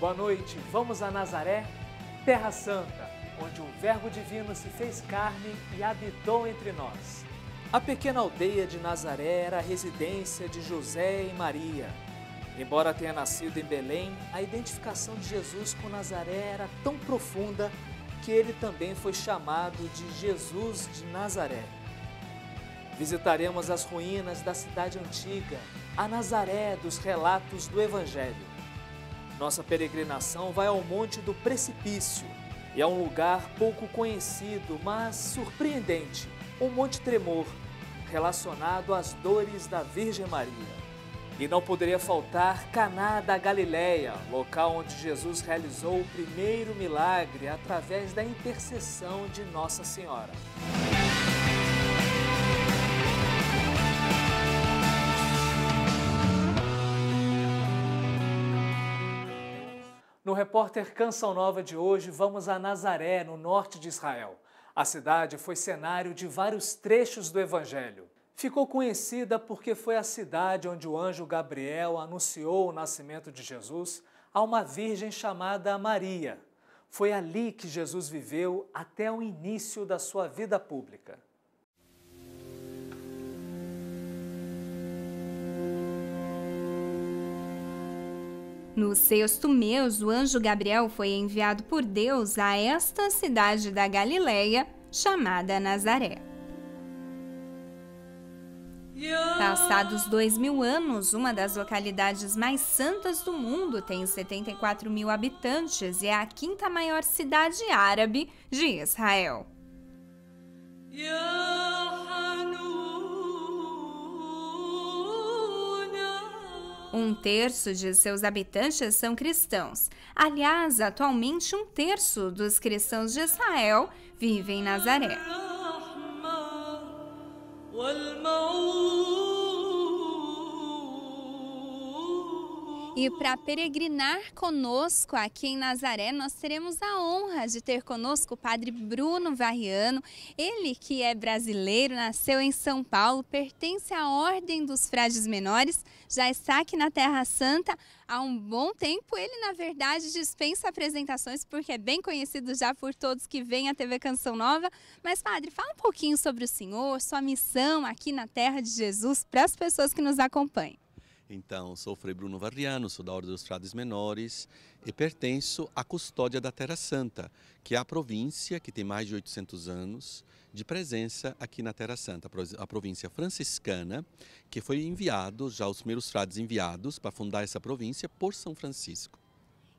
Boa noite, vamos a Nazaré, Terra Santa, onde o Verbo Divino se fez carne e habitou entre nós. A pequena aldeia de Nazaré era a residência de José e Maria. Embora tenha nascido em Belém, a identificação de Jesus com Nazaré era tão profunda que ele também foi chamado de Jesus de Nazaré. Visitaremos as ruínas da cidade antiga, a Nazaré dos relatos do Evangelho. Nossa peregrinação vai ao Monte do Precipício e a um lugar pouco conhecido, mas surpreendente, o Monte Tremor, relacionado às dores da Virgem Maria. E não poderia faltar Caná da Galileia, local onde Jesus realizou o primeiro milagre através da intercessão de Nossa Senhora. No Repórter Canção Nova de hoje, vamos a Nazaré, no norte de Israel. A cidade foi cenário de vários trechos do Evangelho. Ficou conhecida porque foi a cidade onde o anjo Gabriel anunciou o nascimento de Jesus a uma virgem chamada Maria. Foi ali que Jesus viveu até o início da sua vida pública. No sexto mês, o anjo Gabriel foi enviado por Deus a esta cidade da Galileia, chamada Nazaré. Passados 2000 anos, uma das localidades mais santas do mundo tem 74 mil habitantes e é a quinta maior cidade árabe de Israel. Um terço de seus habitantes são cristãos. Aliás, atualmente um terço dos cristãos de Israel vivem em Nazaré. E para peregrinar conosco aqui em Nazaré, nós teremos a honra de ter conosco o Padre Bruno Varriano. Ele que é brasileiro, nasceu em São Paulo, pertence à Ordem dos Frades Menores, já está aqui na Terra Santa há um bom tempo. Ele, na verdade, dispensa apresentações porque é bem conhecido já por todos que vêm à TV Canção Nova. Mas, Padre, fala um pouquinho sobre o senhor, sua missão aqui na Terra de Jesus para as pessoas que nos acompanham. Então, sou o Frei Bruno Varriano, sou da Ordem dos Frades Menores e pertenço à Custódia da Terra Santa, que é a província que tem mais de 800 anos de presença aqui na Terra Santa, a província franciscana, que foi enviado, já os primeiros frades enviados para fundar essa província por São Francisco.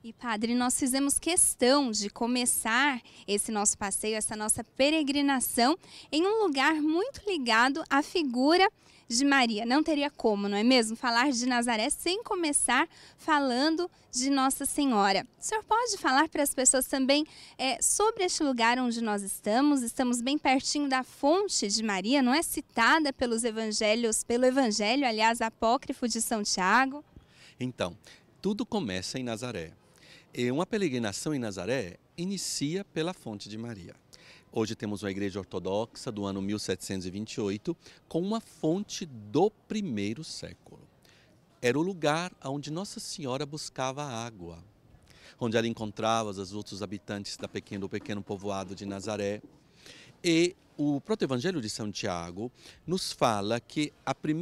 E, Padre, nós fizemos questão de começar esse nosso passeio, essa nossa peregrinação, em um lugar muito ligado à figura de Maria. Não teria como, não é mesmo, falar de Nazaré sem começar falando de Nossa Senhora. O senhor pode falar para as pessoas também sobre este lugar onde nós estamos? Estamos bem pertinho da fonte de Maria, não é? Citada pelos evangelhos, pelo evangelho, aliás, apócrifo de São Tiago. Então, tudo começa em Nazaré. E uma peregrinação em Nazaré inicia pela fonte de Maria. Hoje temos uma igreja ortodoxa do ano 1728 com uma fonte do primeiro século. Era o lugar onde Nossa Senhora buscava água, onde ela encontrava os outros habitantes do pequeno povoado de Nazaré. E o proto-evangelho de São Tiago nos fala que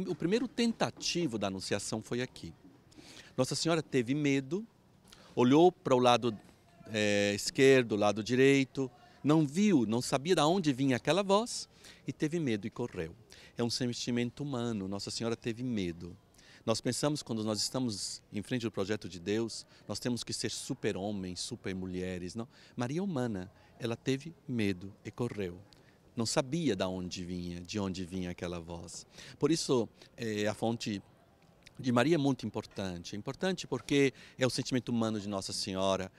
o primeiro tentativo da anunciação foi aqui. Nossa Senhora teve medo, olhou para o lado esquerdo, lado direito, não viu, não sabia de onde vinha aquela voz e teve medo e correu. É um sentimento humano, Nossa Senhora teve medo. Nós pensamos, quando nós estamos em frente ao projeto de Deus, nós temos que ser super-homens, super-mulheres. Não? Maria é humana, ela teve medo e correu. Não sabia de onde vinha aquela voz. Por isso, a fonte de Maria é muito importante. É importante porque é o sentimento humano de Nossa Senhora.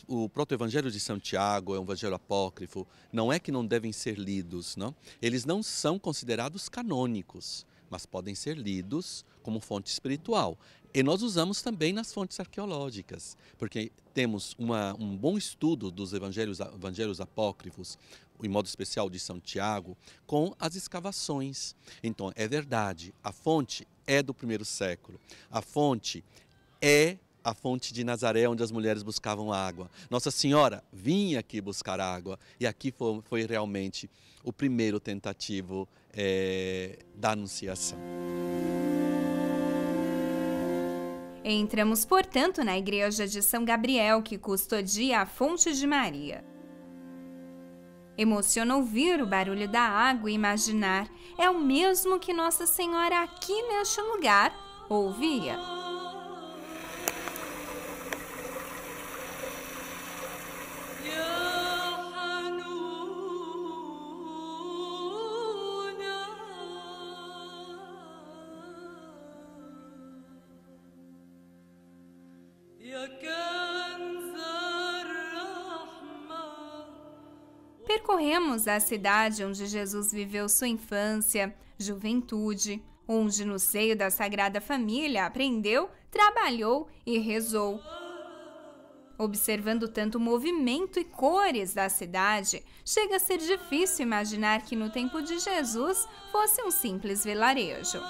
O proto-evangelho de São Tiago é um evangelho apócrifo, não é que não devem ser lidos, não? Eles não são considerados canônicos, mas podem ser lidos como fonte espiritual. E nós usamos também nas fontes arqueológicas, porque temos um bom estudo dos evangelhos apócrifos, em modo especial de São Tiago, com as escavações. Então, é verdade, a fonte é do primeiro século, a fonte é a fonte de Nazaré, onde as mulheres buscavam água. Nossa Senhora vinha aqui buscar água, e aqui foi realmente o primeiro tentativo da Anunciação. Entramos, portanto, na igreja de São Gabriel, que custodia a fonte de Maria. Emociona ouvir o barulho da água e imaginar, é o mesmo que Nossa Senhora aqui neste lugar ouvia. Percorremos a cidade onde Jesus viveu sua infância, juventude, onde no seio da Sagrada Família aprendeu, trabalhou e rezou. Observando tanto o movimento e cores da cidade, chega a ser difícil imaginar que no tempo de Jesus fosse um simples vilarejo.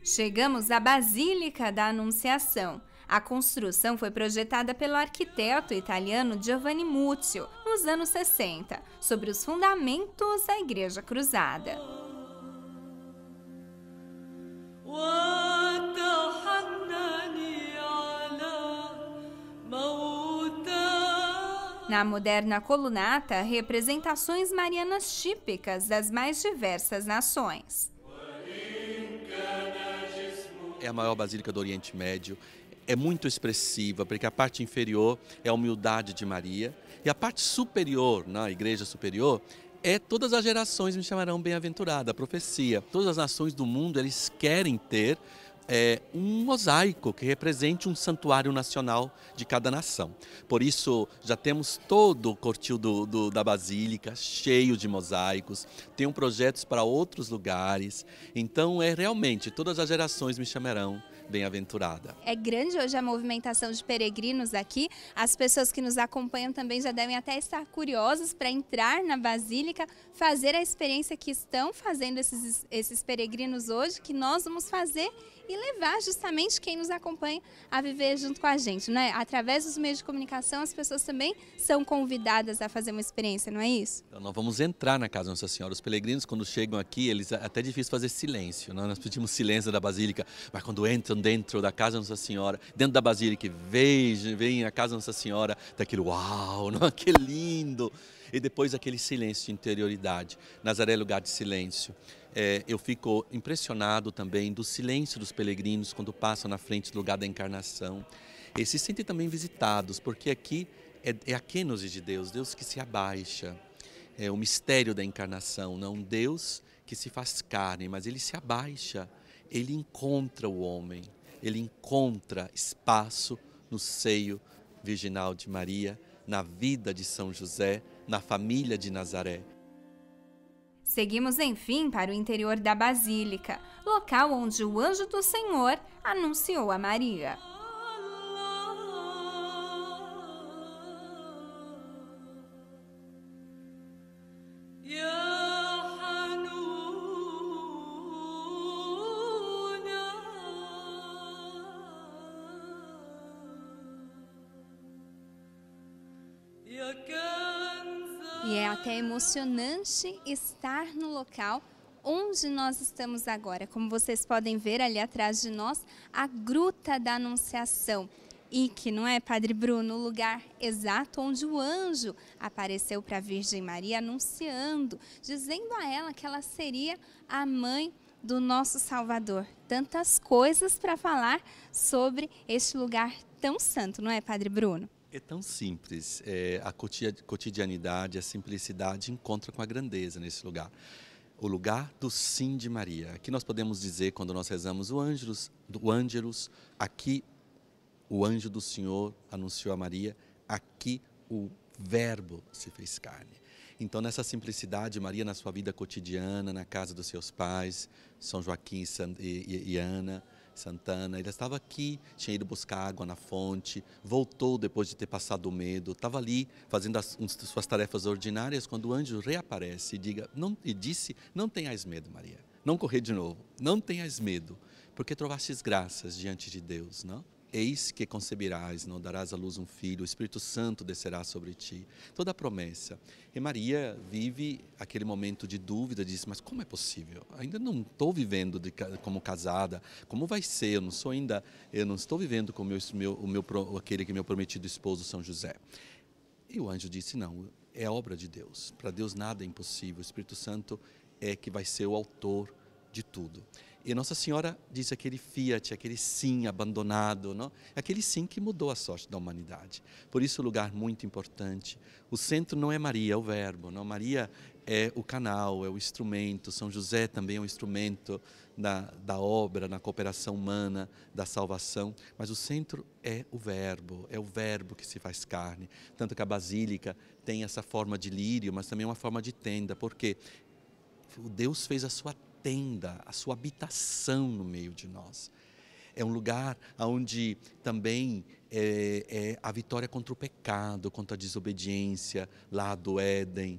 Chegamos à Basílica da Anunciação. A construção foi projetada pelo arquiteto italiano Giovanni Muzio nos anos 60, sobre os fundamentos da Igreja Cruzada. Na moderna colunata, representações marianas típicas das mais diversas nações. É a maior basílica do Oriente Médio, é muito expressiva, porque a parte inferior é a humildade de Maria, e a parte superior, na igreja superior, todas as gerações me chamarão bem-aventurada, a profecia. Todas as nações do mundo, eles querem ter um mosaico que represente um santuário nacional de cada nação. Por isso, já temos todo o cortil da Basílica, cheio de mosaicos, tem projetos para outros lugares, então realmente, todas as gerações me chamarão bem-aventurada. É grande hoje a movimentação de peregrinos aqui, as pessoas que nos acompanham também já devem até estar curiosas para entrar na Basílica, fazer a experiência que estão fazendo esses peregrinos hoje, que nós vamos fazer e levar justamente quem nos acompanha a viver junto com a gente, né? Através dos meios de comunicação, as pessoas também são convidadas a fazer uma experiência, não é isso? Então, nós vamos entrar na casa de Nossa Senhora. Os peregrinos, quando chegam aqui, é até difícil fazer silêncio, né? Nós pedimos silêncio da Basílica, mas quando entram dentro da casa de Nossa Senhora, dentro da Basílica, veem a casa de Nossa Senhora, daquele uau, não? Que lindo! E depois aquele silêncio de interioridade. Nazaré é lugar de silêncio. Eu fico impressionado também do silêncio dos peregrinos quando passam na frente do lugar da encarnação. Eles se sentem também visitados, porque aqui é a kênose de Deus, Deus que se abaixa. É o mistério da encarnação, não um Deus que se faz carne, mas ele se abaixa, ele encontra o homem, ele encontra espaço no seio virginal de Maria, na vida de São José, na família de Nazaré. Seguimos, enfim, para o interior da Basílica, local onde o anjo do Senhor anunciou a Maria. E é até emocionante estar no local onde nós estamos agora. Como vocês podem ver ali atrás de nós, a Gruta da Anunciação. E que, não é, Padre Bruno, o lugar exato onde o anjo apareceu para a Virgem Maria anunciando, dizendo a ela que ela seria a mãe do nosso Salvador. Tantas coisas para falar sobre este lugar tão santo, não é, Padre Bruno? É tão simples, a cotidianidade, a simplicidade encontra com a grandeza nesse lugar. O lugar do sim de Maria. Aqui nós podemos dizer, quando nós rezamos o Ângelus, aqui o anjo do Senhor anunciou a Maria, aqui o Verbo se fez carne. Então, nessa simplicidade, Maria, na sua vida cotidiana, na casa dos seus pais, São Joaquim e Ana, Santana, ela estava aqui, tinha ido buscar água na fonte, voltou depois de ter passado o medo, estava ali fazendo suas tarefas ordinárias, quando o anjo reaparece e disse, não tenhais medo, Maria, não correr de novo, não tenhais medo, porque trovastes graças diante de Deus, não? Eis que conceberás, não darás à luz um filho, o Espírito Santo descerá sobre ti. Toda a promessa. E Maria vive aquele momento de dúvida, diz, mas como é possível? Ainda não estou vivendo como casada, como vai ser? Eu não estou vivendo com aquele que é meu prometido esposo, São José. E o anjo disse, não, é obra de Deus. Para Deus nada é impossível, o Espírito Santo é que vai ser o autor de tudo. E Nossa Senhora disse aquele fiat, aquele sim abandonado, não? Aquele sim que mudou a sorte da humanidade. Por isso, um lugar muito importante. O centro não é Maria, é o verbo. Não? Maria é o canal, é o instrumento. São José também é um instrumento da obra, na cooperação humana, da salvação. Mas o centro é o verbo que se faz carne. Tanto que a Basílica tem essa forma de lírio, mas também uma forma de tenda, porque Deus fez a sua tenda, a sua habitação no meio de nós. É um lugar onde também é a vitória contra o pecado, contra a desobediência, lá do Éden.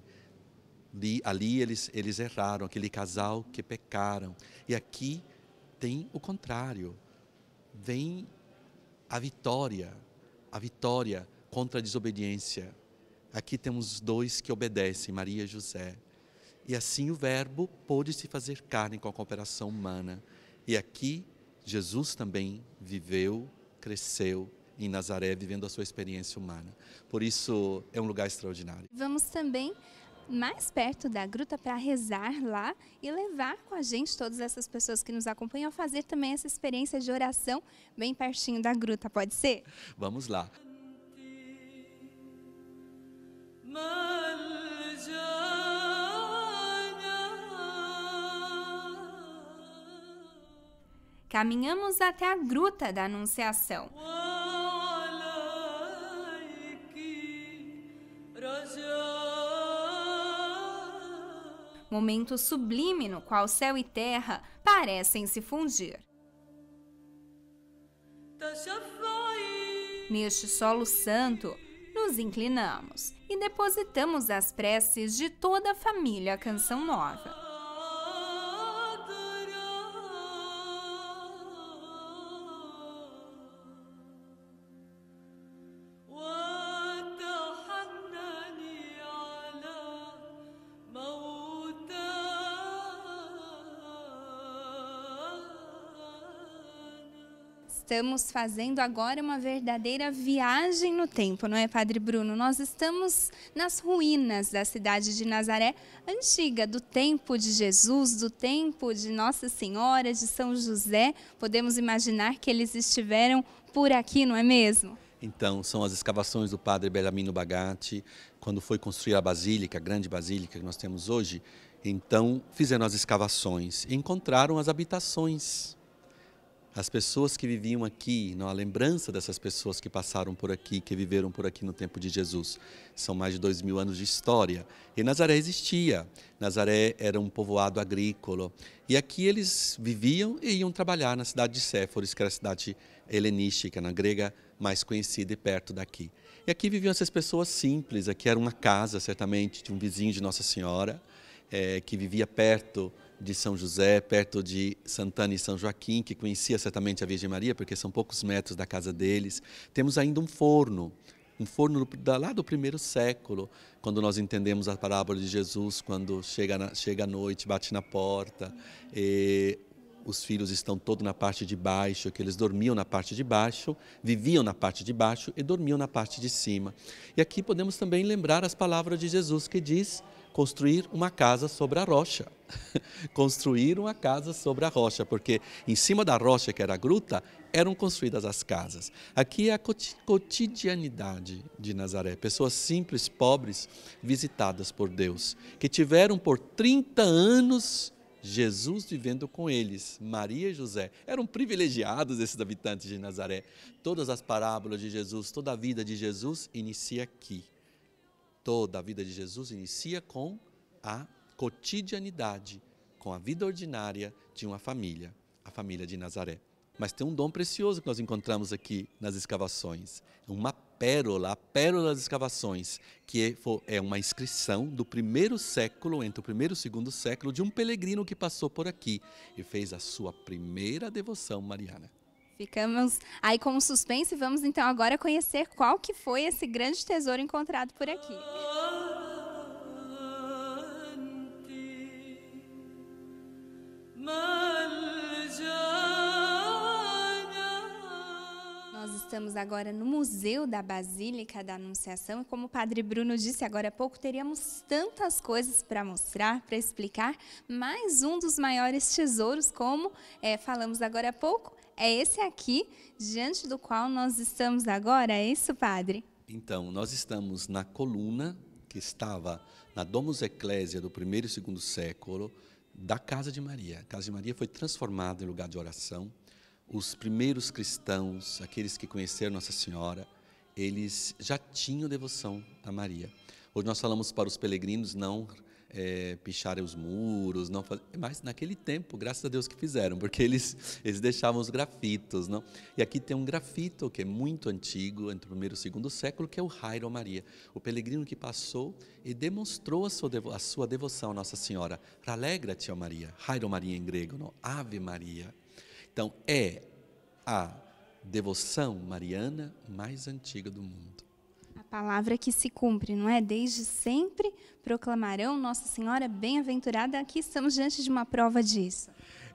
Ali eles erraram, aquele casal que pecaram. E aqui tem o contrário. Vem a vitória contra a desobediência. Aqui temos dois que obedecem, Maria e José. E assim o verbo pôde se fazer carne com a cooperação humana. E aqui Jesus também viveu, cresceu em Nazaré, vivendo a sua experiência humana. Por isso é um lugar extraordinário. Vamos também mais perto da gruta para rezar lá e levar com a gente todas essas pessoas que nos acompanham a fazer também essa experiência de oração bem pertinho da gruta, pode ser? Vamos lá. Caminhamos até a Gruta da Anunciação. Momento sublime no qual céu e terra parecem se fundir. Neste solo santo, nos inclinamos e depositamos as preces de toda a família Canção Nova. Estamos fazendo agora uma verdadeira viagem no tempo, não é, Padre Bruno? Nós estamos nas ruínas da cidade de Nazaré antiga, do tempo de Jesus, do tempo de Nossa Senhora, de São José. Podemos imaginar que eles estiveram por aqui, não é mesmo? Então, são as escavações do padre Bellarmino Bagatti, quando foi construir a basílica, a grande basílica que nós temos hoje. Então, fizeram as escavações e encontraram as habitações. As pessoas que viviam aqui, a lembrança dessas pessoas que passaram por aqui, que viveram por aqui no tempo de Jesus. São mais de 2000 anos de história. E Nazaré existia. Nazaré era um povoado agrícola. E aqui eles viviam e iam trabalhar na cidade de Séforis, que era a cidade helenística, na grega mais conhecida e perto daqui. E aqui viviam essas pessoas simples. Aqui era uma casa, certamente, de um vizinho de Nossa Senhora, que vivia perto de São José, perto de Santana e São Joaquim, que conhecia certamente a Virgem Maria, porque são poucos metros da casa deles. Temos ainda um forno lá do primeiro século, quando nós entendemos a parábola de Jesus, quando chega à noite, bate na porta, e os filhos estão todos na parte de baixo, que eles dormiam na parte de baixo, viviam na parte de baixo e dormiam na parte de cima. E aqui podemos também lembrar as palavras de Jesus, que diz: construir uma casa sobre a rocha. Construir uma casa sobre a rocha, porque em cima da rocha, que era a gruta, eram construídas as casas. Aqui é a cotidianidade de Nazaré. Pessoas simples, pobres, visitadas por Deus, que tiveram por 30 anos Jesus vivendo com eles. Maria e José eram privilegiados, esses habitantes de Nazaré. Todas as parábolas de Jesus, toda a vida de Jesus inicia aqui. Toda a vida de Jesus inicia com a cotidianidade, com a vida ordinária de uma família, a família de Nazaré. Mas tem um dom precioso que nós encontramos aqui nas escavações, uma pérola, a pérola das escavações, que é uma inscrição do primeiro século, entre o primeiro e o segundo século, de um peregrino que passou por aqui e fez a sua primeira devoção mariana. Ficamos aí com suspense e vamos então agora conhecer qual que foi esse grande tesouro encontrado por aqui. Nós estamos agora no Museu da Basílica da Anunciação e como o Padre Bruno disse agora há pouco, teríamos tantas coisas para mostrar, para explicar, mas um dos maiores tesouros, como falamos agora há pouco, é esse aqui, diante do qual nós estamos agora, é isso, Padre? Então, nós estamos na coluna que estava na Domus Ecclesia do primeiro e segundo século da Casa de Maria. A Casa de Maria foi transformada em lugar de oração. Os primeiros cristãos, aqueles que conheceram Nossa Senhora, eles já tinham devoção a Maria. Hoje nós falamos para os peregrinos não picharem os muros, não fazer, mas naquele tempo, graças a Deus que fizeram, porque eles deixavam os grafitos. Não? E aqui tem um grafito que é muito antigo, entre o primeiro e o segundo século, que é o Hairo Maria, o peregrino que passou e demonstrou a sua devoção a Nossa Senhora. Ralegra-te, ó Maria, Hairo Maria em grego, não? Ave Maria. Então, é a devoção mariana mais antiga do mundo. A palavra que se cumpre, não é? Desde sempre proclamarão Nossa Senhora bem-aventurada. Aqui estamos diante de uma prova disso.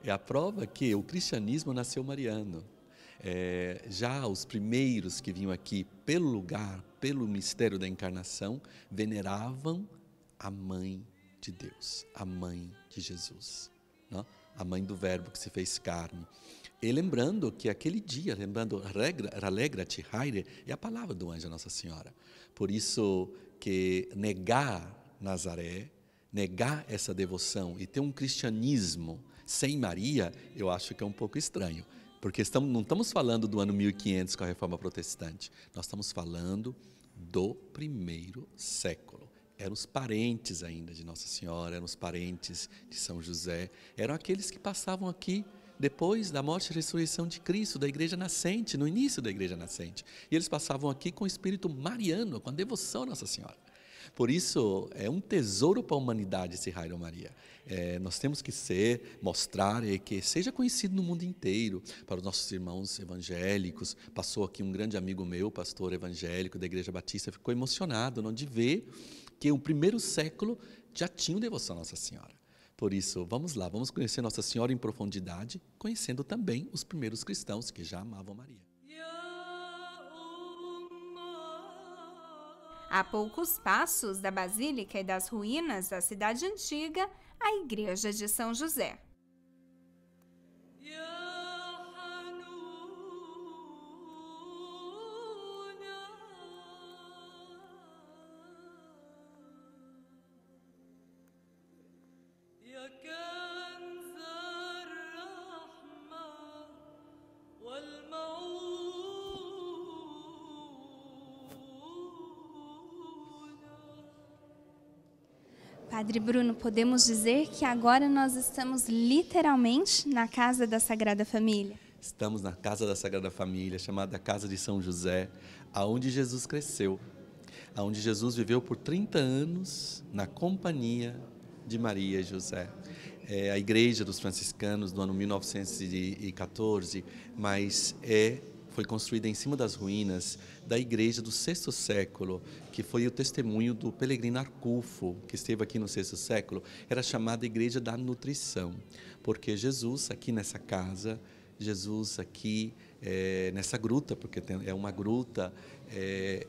É a prova que o cristianismo nasceu mariano. Já os primeiros que vinham aqui pelo lugar, pelo mistério da encarnação, veneravam a mãe de Deus, a mãe de Jesus, não? A mãe do verbo que se fez carne. E lembrando que aquele dia, lembrando Ralegra-te, Haire, é a palavra do anjo Nossa Senhora. Por isso que negar Nazaré, negar essa devoção e ter um cristianismo sem Maria, eu acho que é um pouco estranho. Porque não estamos falando do ano 1500 com a Reforma Protestante, nós estamos falando do primeiro século. Eram os parentes ainda de Nossa Senhora, eram os parentes de São José, eram aqueles que passavam aqui depois da morte e ressurreição de Cristo, da igreja nascente, no início da igreja nascente. E eles passavam aqui com o espírito mariano, com a devoção a Nossa Senhora. Por isso, é um tesouro para a humanidade esse Hairo Maria. Nós temos que mostrar e que seja conhecido no mundo inteiro, para os nossos irmãos evangélicos. Passou aqui um grande amigo meu, pastor evangélico da Igreja Batista, ficou emocionado de ver que o primeiro século já tinha devoção a Nossa Senhora. Por isso, vamos lá, vamos conhecer Nossa Senhora em profundidade, conhecendo também os primeiros cristãos que já amavam Maria. A poucos passos da Basílica e das ruínas da cidade antiga, a Igreja de São José. Padre Bruno, podemos dizer que agora nós estamos literalmente na casa da Sagrada Família? Estamos na casa da Sagrada Família, chamada Casa de São José, aonde Jesus cresceu, aonde Jesus viveu por 30 anos na companhia de Maria e José. A igreja dos franciscanos do ano 1914, mas foi construída em cima das ruínas da igreja do sexto século, que foi o testemunho do peregrino Arculfo, que esteve aqui no sexto século. Era chamada Igreja da Nutrição, porque Jesus aqui nessa casa, Jesus aqui nessa gruta, porque é uma gruta,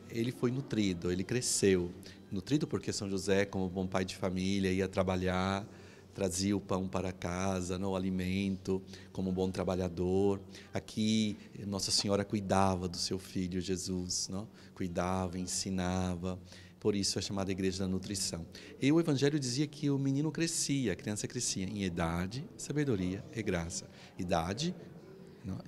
ele foi nutrido, ele cresceu. Nutrido porque São José, como bom pai de família, ia trabalhar, trazia o pão para casa, o alimento, como um bom trabalhador. Aqui, Nossa Senhora cuidava do seu filho Jesus, cuidava, ensinava. Por isso é chamada Igreja da Nutrição. E o Evangelho dizia que o menino crescia, a criança crescia em idade, sabedoria e graça. Idade, não?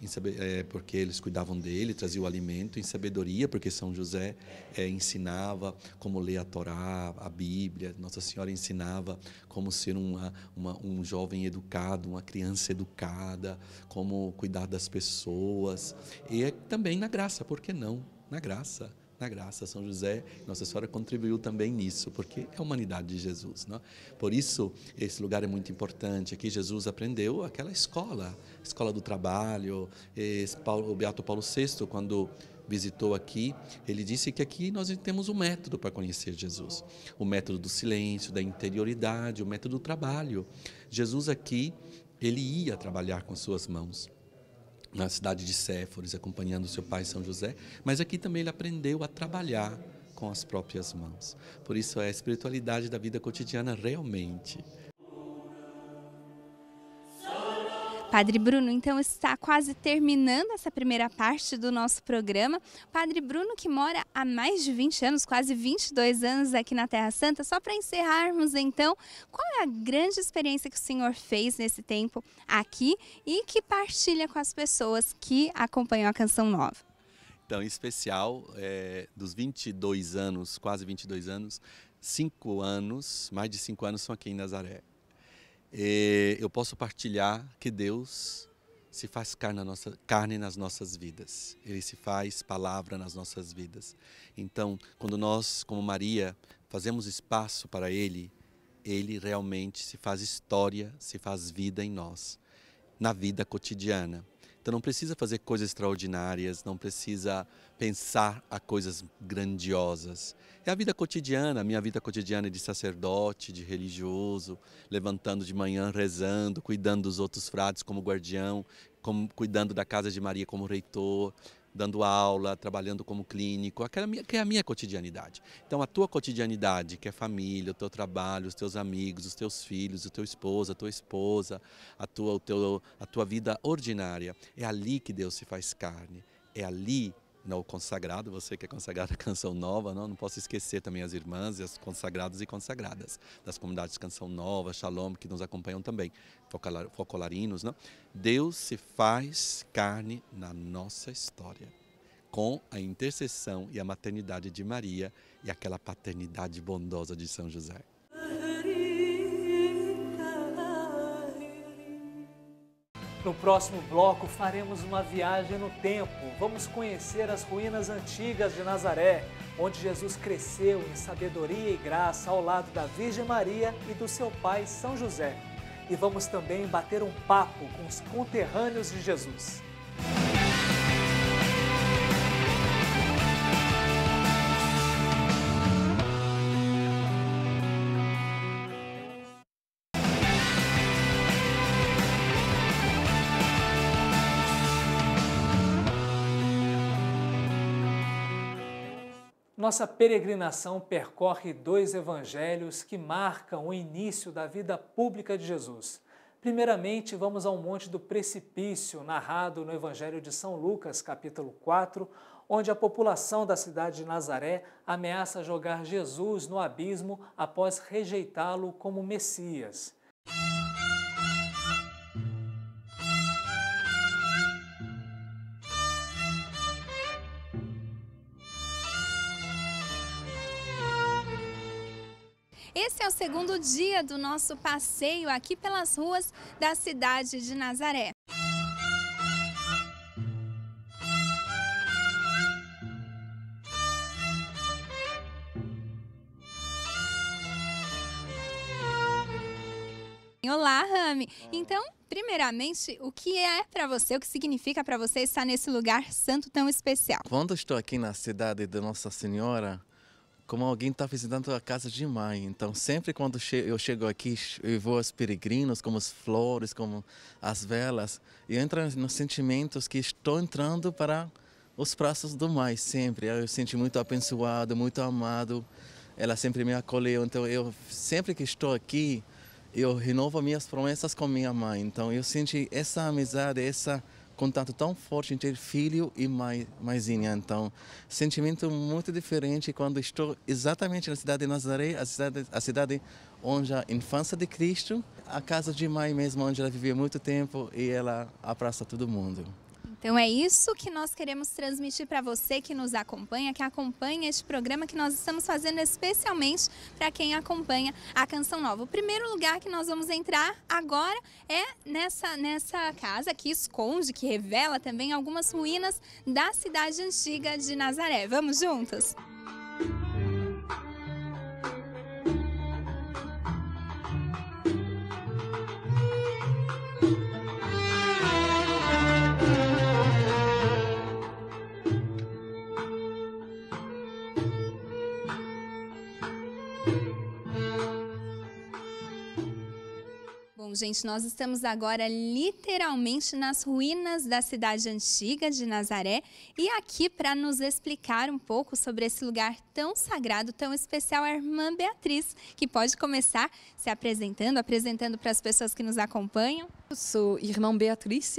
Porque eles cuidavam dele, traziam o alimento, em sabedoria, porque São José ensinava como ler a Torá, a Bíblia. Nossa Senhora ensinava como ser um jovem educado, uma criança educada, como cuidar das pessoas. E também na graça, por que não? Na graça. Na graça, São José, Nossa Senhora contribuiu também nisso, porque é a humanidade de Jesus, não? Por isso, esse lugar é muito importante. Aqui Jesus aprendeu aquela escola do trabalho. O Beato Paulo VI, quando visitou aqui, ele disse que aqui nós temos um método para conhecer Jesus. O método do silêncio, da interioridade, o método do trabalho. Jesus aqui, ele ia trabalhar com suas mãos. Na cidade de Séforis, acompanhando seu pai São José, mas aqui também ele aprendeu a trabalhar com as próprias mãos. Por isso é a espiritualidade da vida cotidiana realmente. Padre Bruno, então está quase terminando essa primeira parte do nosso programa. Padre Bruno, que mora há mais de 20 anos, quase 22 anos aqui na Terra Santa. Só para encerrarmos então, qual é a grande experiência que o senhor fez nesse tempo aqui e que partilha com as pessoas que acompanham a Canção Nova? Então, em especial, dos 22 anos, quase 22 anos, 5 anos, mais de 5 anos são aqui em Nazaré. Eu posso partilhar que Deus se faz carne nas nossas vidas. Ele se faz palavra nas nossas vidas. Então, quando nós, como Maria, fazemos espaço para Ele, Ele realmente se faz história, se faz vida em nós, na vida cotidiana. Então não precisa fazer coisas extraordinárias, não precisa pensar a coisas grandiosas. É a vida cotidiana, a minha vida cotidiana de sacerdote, de religioso, levantando de manhã, rezando, cuidando dos outros frades como guardião, cuidando da casa de Maria como reitor, dando aula, trabalhando como clínico, que é a minha cotidianidade. Então a tua cotidianidade, que é família, o teu trabalho, os teus amigos, os teus filhos, o teu esposo, a tua esposa, a tua vida ordinária, é ali que Deus se faz carne, é ali, não o consagrado, você que é consagrado à Canção Nova, não posso esquecer também as irmãs, as consagrados e consagradas das comunidades Canção Nova, Shalom, que nos acompanham também, focolarinos, não? Deus se faz carne na nossa história, com a intercessão e a maternidade de Maria e aquela paternidade bondosa de São José. No próximo bloco faremos uma viagem no tempo. Vamos conhecer as ruínas antigas de Nazaré, onde Jesus cresceu em sabedoria e graça ao lado da Virgem Maria e do seu pai São José. E vamos também bater um papo com os conterrâneos de Jesus. Nossa peregrinação percorre 2 evangelhos que marcam o início da vida pública de Jesus. Primeiramente, vamos ao Monte do Precipício, narrado no Evangelho de São Lucas, capítulo 4, onde a população da cidade de Nazaré ameaça jogar Jesus no abismo após rejeitá-lo como Messias. Esse é o segundo dia do nosso passeio aqui pelas ruas da cidade de Nazaré. Olá, Rami. Então, primeiramente, o que é para você, o que significa para você estar nesse lugar santo tão especial? Quando estou aqui na cidade de Nossa Senhora, como alguém está visitando a casa de mãe. Então, sempre quando eu chego aqui, eu vou aos peregrinos, como as flores, como as velas, e entro nos sentimentos que estou entrando para os braços do mãe, sempre. Eu sinto muito abençoado, muito amado. Ela sempre me acolheu. Então, eu sempre que estou aqui, eu renovo minhas promessas com minha mãe. Então, eu sinto essa amizade, esse contato tão forte entre filho e mãezinha. Então, sentimento muito diferente quando estou exatamente na cidade de Nazaré, a cidade onde a infância de Cristo, a casa de mãe mesmo, onde ela viveu muito tempo e ela abraça todo mundo. Então é isso que nós queremos transmitir para você que nos acompanha, que acompanha este programa que nós estamos fazendo especialmente para quem acompanha a Canção Nova. O primeiro lugar que nós vamos entrar agora é nessa casa que esconde, que revela também algumas ruínas da cidade antiga de Nazaré. Vamos juntos? Bom, gente, nós estamos agora literalmente nas ruínas da cidade antiga de Nazaré e aqui para nos explicar um pouco sobre esse lugar tão sagrado, tão especial, a irmã Beatriz, que pode começar se apresentando para as pessoas que nos acompanham. Eu sou irmã Beatriz,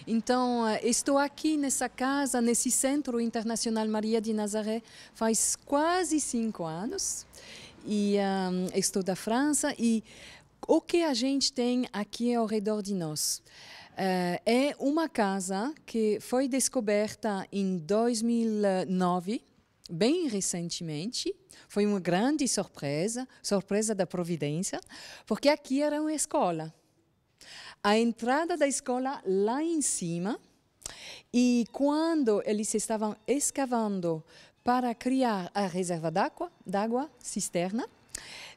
então estou aqui nessa casa, nesse Centro Internacional Maria de Nazaré, faz quase 5 anos e estou da França e o que a gente tem aqui ao redor de nós é uma casa que foi descoberta em 2009, bem recentemente. Foi uma grande surpresa da providência, porque aqui era uma escola. A entrada da escola lá em cima, e quando eles estavam escavando para criar a reserva d'água, cisterna,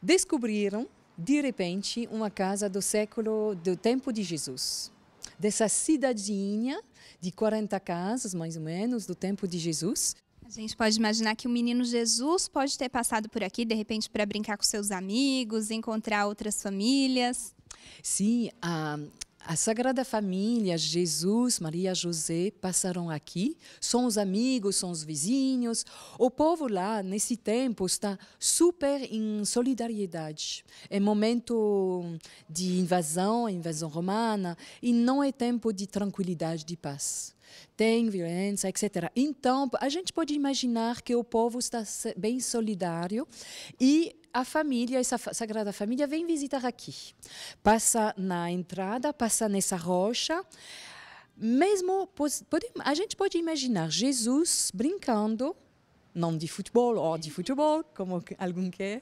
descobriram de repente, uma casa do tempo de Jesus. Dessa cidadinha de 40 casas, mais ou menos, do tempo de Jesus. A gente pode imaginar que o menino Jesus pode ter passado por aqui, de repente, para brincar com seus amigos, encontrar outras famílias. Sim, a Sagrada Família, Jesus, Maria, José, passaram aqui. São os amigos, são os vizinhos. O povo lá, nesse tempo, está super em solidariedade. É momento de invasão romana, e não é tempo de tranquilidade, de paz. Tem violência, etc. Então, a gente pode imaginar que o povo está bem solidário e a família, essa Sagrada Família, vem visitar aqui. Passa na entrada, passa nessa rocha. Mesmo, a gente pode imaginar Jesus brincando, não de futebol, ou de futebol, como algum quer,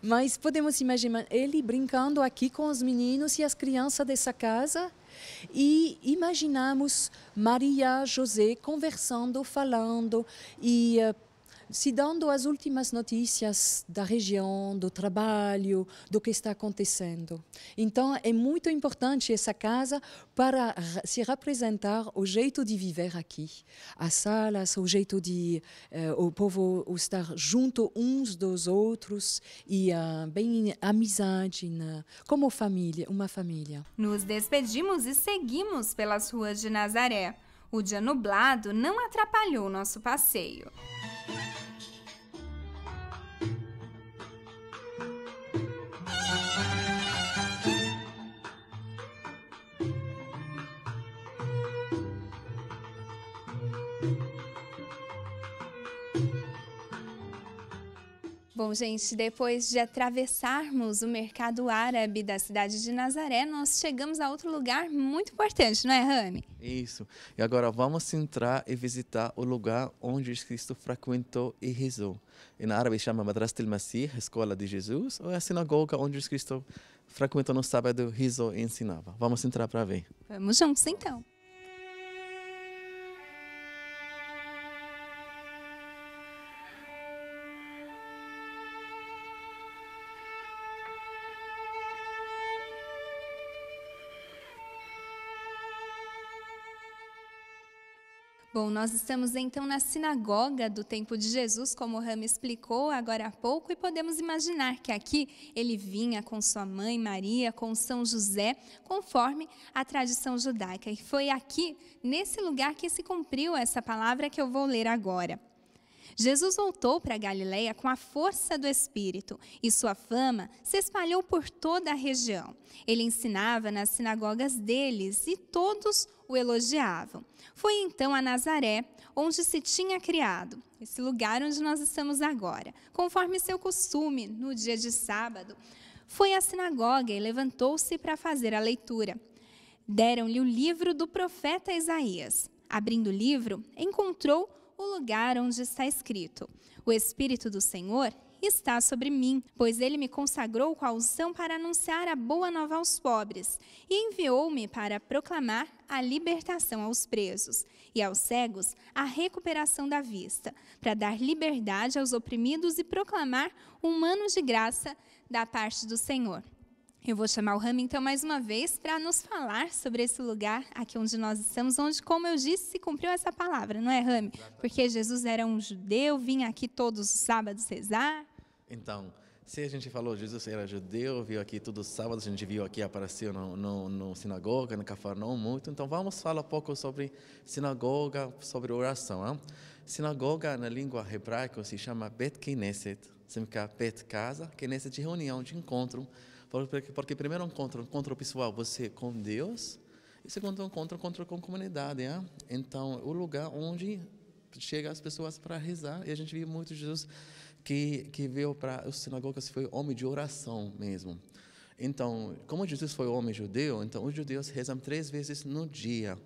mas podemos imaginar ele brincando aqui com os meninos e as crianças dessa casa. E imaginamos Maria, José conversando, falando e se dando as últimas notícias da região, do trabalho, do que está acontecendo. Então, é muito importante essa casa para se representar o jeito de viver aqui. As salas, o jeito de o povo estar junto uns dos outros e bem amizade, como família, uma família. Nos despedimos e seguimos pelas ruas de Nazaré. O dia nublado não atrapalhou o nosso passeio. Bom, gente, depois de atravessarmos o mercado árabe da cidade de Nazaré, nós chegamos a outro lugar muito importante, não é, Rami? Isso. E agora vamos entrar e visitar o lugar onde Jesus Cristo frequentou e rezou. Em árabe chama Madrasat al-Masih, Escola de Jesus, ou é a sinagoga onde Jesus Cristo frequentou no sábado, rezou e ensinava. Vamos entrar para ver. Vamos juntos, então. Bom, nós estamos então na sinagoga do tempo de Jesus, como o Rami explicou agora há pouco, e podemos imaginar que aqui ele vinha com sua mãe Maria, com São José, conforme a tradição judaica. E foi aqui, nesse lugar, que se cumpriu essa palavra que eu vou ler agora. Jesus voltou para Galiléia com a força do Espírito e sua fama se espalhou por toda a região. Ele ensinava nas sinagogas deles e todos o elogiavam. Foi então a Nazaré, onde se tinha criado, esse lugar onde nós estamos agora. Conforme seu costume, no dia de sábado, foi à sinagoga e levantou-se para fazer a leitura. Deram-lhe o livro do profeta Isaías. Abrindo o livro, encontrou o lugar onde está escrito: O Espírito do Senhor está sobre mim, pois ele me consagrou com a unção para anunciar a boa nova aos pobres e enviou-me para proclamar a libertação aos presos e aos cegos a recuperação da vista, para dar liberdade aos oprimidos e proclamar um ano de graça da parte do Senhor. Eu vou chamar o Rami, então, mais uma vez, para nos falar sobre esse lugar aqui onde nós estamos, onde, como eu disse, se cumpriu essa palavra, não é, Rami? Porque Jesus era um judeu, vinha aqui todos os sábados rezar. Então, se a gente falou Jesus era judeu, veio aqui todos os sábados, a gente viu aqui, apareceu no sinagoga, no Cafarnaum, muito. Então, vamos falar um pouco sobre sinagoga, sobre oração. Hein? Sinagoga, na língua hebraica, se chama Bet Knesset. Significa Bet, casa, Knesset de reunião, de encontro. Porque primeiro encontro pessoal, você com Deus, e segundo encontro com a comunidade. Hein? Então, o lugar onde chegam as pessoas para rezar, e a gente viu muito Jesus que veio para as sinagogas, foi homem de oração mesmo. Então, como Jesus foi homem judeu, então os judeus rezam 3 vezes no dia,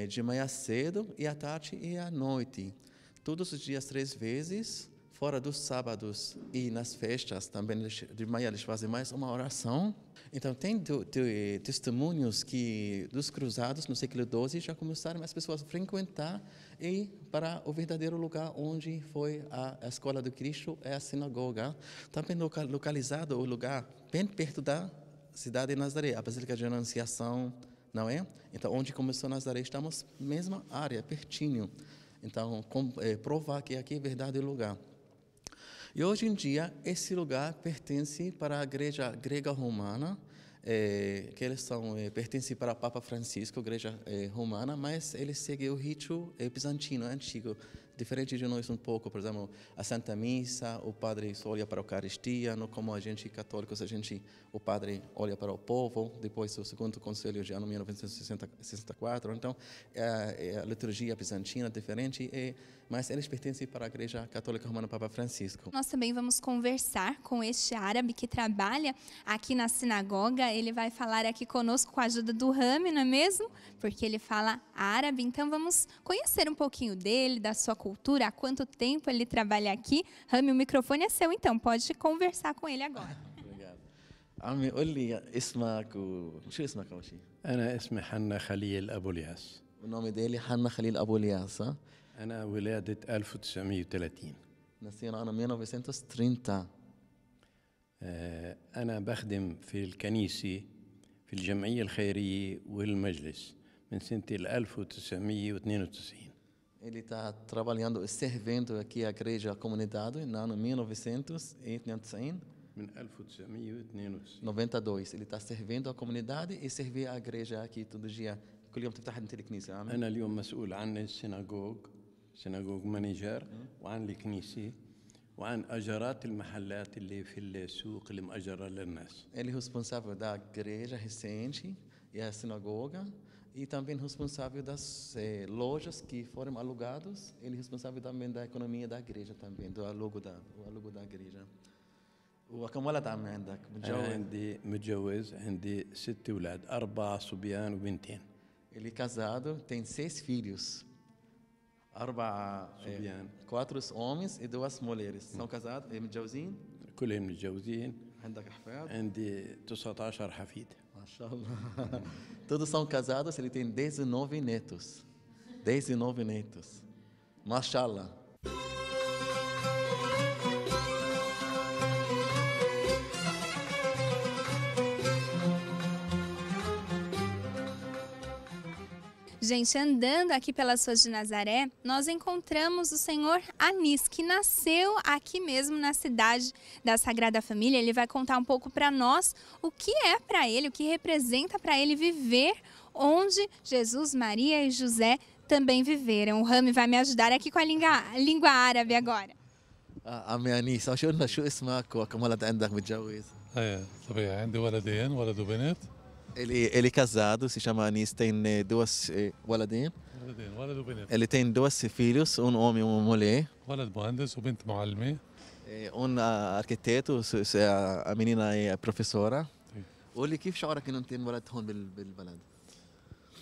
de manhã cedo, e à tarde e à noite. Todos os dias 3 vezes, fora dos sábados e nas festas, também de manhã eles fazem mais uma oração. Então, tem testemunhos que dos cruzados no século XII já começaram as pessoas a frequentar e para o verdadeiro lugar onde foi a escola do Cristo, é a sinagoga. Também localizado o lugar bem perto da cidade de Nazaré, a Basílica de Anunciação, não é? Então, onde começou Nazaré, estamos na mesma área, pertinho. Então, provar que aqui é o verdadeiro lugar. E hoje em dia, esse lugar pertence para a igreja grega romana, que eles pertencem para o Papa Francisco, a igreja romana, mas ele segue o rito bizantino, antigo, diferente de nós um pouco. Por exemplo, a Santa Missa, o padre só olha para a Eucaristia, não como a gente católicos, o padre olha para o povo, depois o segundo concílio de ano 1964. Então, a liturgia bizantina é diferente, mas eles pertencem para a Igreja Católica Romana Papa Francisco. Nós também vamos conversar com este árabe que trabalha aqui na sinagoga. Ele vai falar aqui conosco com a ajuda do Rami, não é mesmo? Porque ele fala árabe. Então vamos conhecer um pouquinho dele, da sua cultura, há quanto tempo ele trabalha aqui. Rami, o microfone é seu, então pode conversar com ele agora. Obrigado. عمي قول لي اسمك وشو اسمك أول شيء؟ أنا اسمي حنا خليل أبو الياس. O nome dele é Hanna Khalil Abu Lias. أنا ولادة 1930. Nasceu no 1930. أنا بخدم في الكنيسة في الجمعية الخيرية والمجلس من سنة 1992. Ele está trabalhando e servindo aqui a igreja, a comunidade, no ano 1992. من 1992. 92. Ele está servindo a comunidade e servir a igreja aqui todo dia. كل يوم تفتح انت الكنيسه عامل. أنا اليوم مسؤول عن السيناغوج مانجر وعن الكنيسة وعن أجارات المحلات اللي في السوق اللي مأجرة للناس. Ele é responsável da igreja recente e a sinagoga e também responsável das lojas que foram alugadas. Ele é responsável também da economia da igreja também, do alugo da igreja. وكم ولد عمي عندك؟ أنا عندي متجوز عندي 6 أولاد 4 صبيان وبنتين. Ele é casado, tem 6 filhos. 4 homens e 2 mulheres. São casados, متجوزين؟ كلهم متجوزين. عندك أحفاد؟ عندي 19 حفيد. ما شاء الله. Todos são casados, ele tem 19 netos. 19 netos. Mashallah. Gente, andando aqui pelas ruas de Nazaré, nós encontramos o senhor Anis, que nasceu aqui mesmo na cidade da Sagrada Família. Ele vai contar um pouco para nós o que é para ele, o que representa para ele viver onde Jesus, Maria e José também viveram. O Rami vai me ajudar aqui com a língua árabe agora. عمي أنيس، شو اسمك وكم ولد عندك متجوز؟ طبيعي عندي ولدين ولد وبنت. Ele é casado, se chama Anis, tem 2 ولدين. ولد وبنت. Ele tem 2 filhos, um homem e uma mulher. ولد مهندس وبنت معلمة. Um arquiteto, a menina é professora. قول لي كيف شعورك إنه أنت انولدت هون بالبلد؟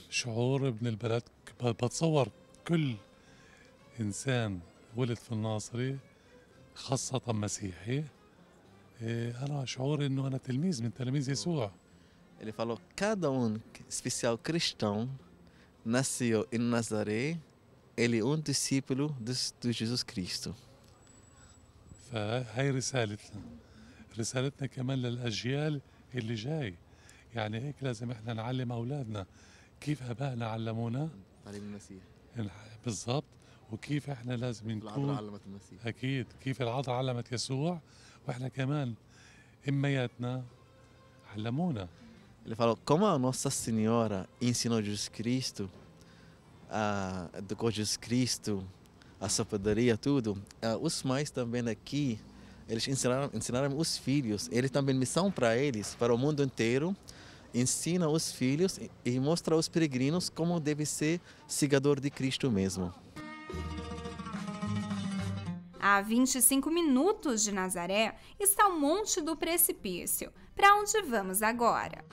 شعور ابن البلد بتصور كل إنسان ولد في الناصري خاصة مسيحي، أنا شعور إنه أنا تلميذ من تلاميذ يسوع. Ele falou, cada especial cristão, nasceu em Nazaré, ele é um discípulo de Jesus Cristo. فهي رسالتنا كمان للأجيال اللي جاي. يعني هيك لازم احنا نعلم أولادنا كيف أبائنا علمونا تعليم المسيح بالضبط، وكيف احنا لازم العذراء نكون علمت المسيح. أكيد كيف العذراء علمت يسوع، وإحنا كمان أمياتنا علمونا. Ele falou, como a Nossa Senhora ensinou Jesus Cristo, educou Jesus Cristo, a sabedoria, tudo, os mães também aqui, eles ensinaram os filhos, eles também missão para eles, para o mundo inteiro, ensina os filhos e mostra aos peregrinos como deve ser seguidor de Cristo mesmo. A 25 minutos de Nazaré está o Monte do Precipício. Para onde vamos agora?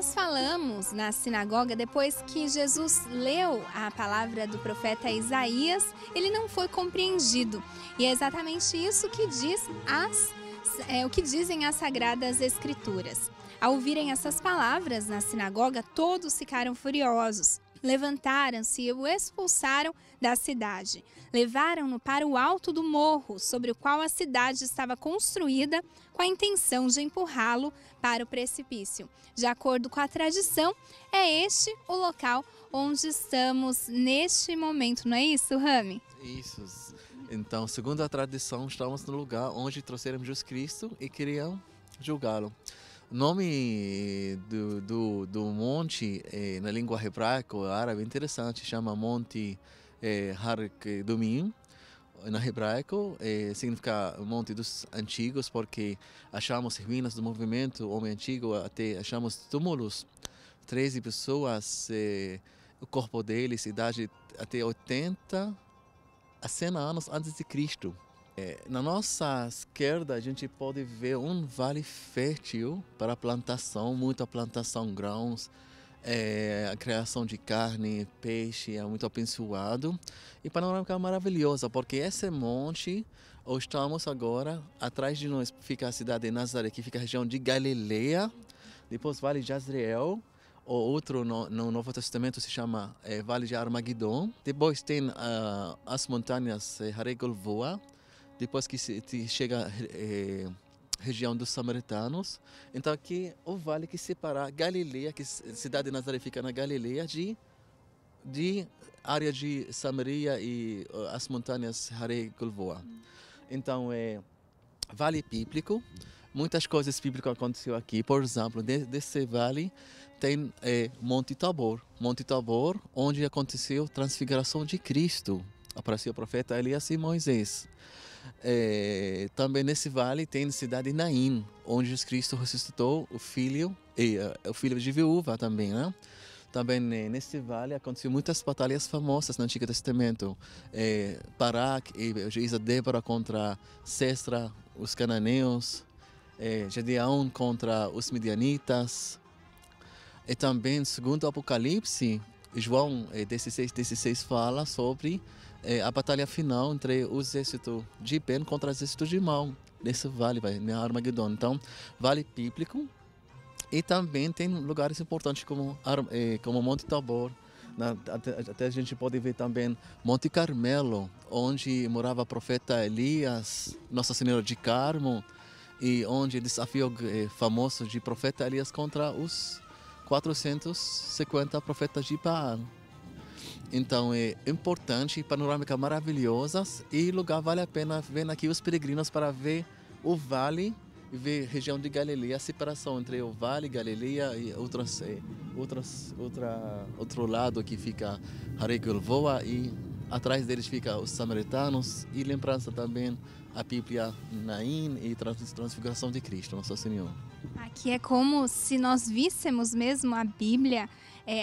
Nós falamos na sinagoga, depois que Jesus leu a palavra do profeta Isaías, ele não foi compreendido. E é exatamente isso que o que dizem as Sagradas Escrituras. Ao ouvirem essas palavras na sinagoga, todos ficaram furiosos. Levantaram-se e o expulsaram da cidade. Levaram-no para o alto do morro, sobre o qual a cidade estava construída, com a intenção de empurrá-lo para o precipício. De acordo com a tradição, é este o local onde estamos neste momento, não é isso, Rami? Isso. Então, segundo a tradição, estamos no lugar onde trouxeram Jesus Cristo e queriam julgá-lo. O nome do monte na língua hebraica ou árabe é interessante, chama Monte Har Dumim. Na hebraico significa Monte dos Antigos, porque achamos ruínas do movimento Homem Antigo, até achamos túmulos, 13 pessoas, o corpo deles, idade até 80 a 100 anos antes de Cristo. Na nossa esquerda a gente pode ver um vale fértil para plantação, muita plantação, grãos, a criação de carne, peixe, é muito abençoado. E panorâmica maravilhosa, porque esse monte, estamos agora, atrás de nós fica a cidade de Nazaré, que fica a região de Galileia, depois Vale de Jezreel, o outro no Novo Testamento se chama Vale de Armagedon, depois tem as montanhas Harei Golvoa, depois que chega a região dos samaritanos. Então aqui o vale que separa Galileia, que a cidade de Nazaré fica na Galileia, de área de Samaria e as montanhas Harei Golvoa. Então vale bíblico, muitas coisas bíblicas aconteceram aqui. Por exemplo, desse vale tem Monte Tabor, onde aconteceu a transfiguração de Cristo. Apareceu o profeta Elias e Moisés. Também nesse vale tem a cidade de Naim, onde Jesus Cristo ressuscitou o filho de viúva também, né? Também nesse vale aconteceu muitas batalhas famosas no Antigo Testamento. Barak e a juíza Débora contra Sestra, os cananeus. Gedeão contra os midianitas. E também, segundo o Apocalipse, João 16 fala sobre a batalha final entre o exército de bem contra o exército de mal, nesse vale, na Armagedon. Então, vale bíblico, E também tem lugares importantes como Monte Tabor. Até a gente pode ver também Monte Carmelo, onde morava o profeta Elias, Nossa Senhora de Carmo, e onde desafio famoso de profeta Elias contra os 450 profetas de Baal. Então é importante, panorâmica maravilhosa, e lugar vale a pena ver aqui os peregrinos para ver o vale e ver a região de Galileia, a separação entre o Vale Galileia e outro lado que fica Hare Gilboa, e atrás deles fica os samaritanos, e lembrança também a Bíblia Naim e Transfiguração de Cristo, Nosso Senhor. Aqui é como se nós víssemos mesmo a Bíblia,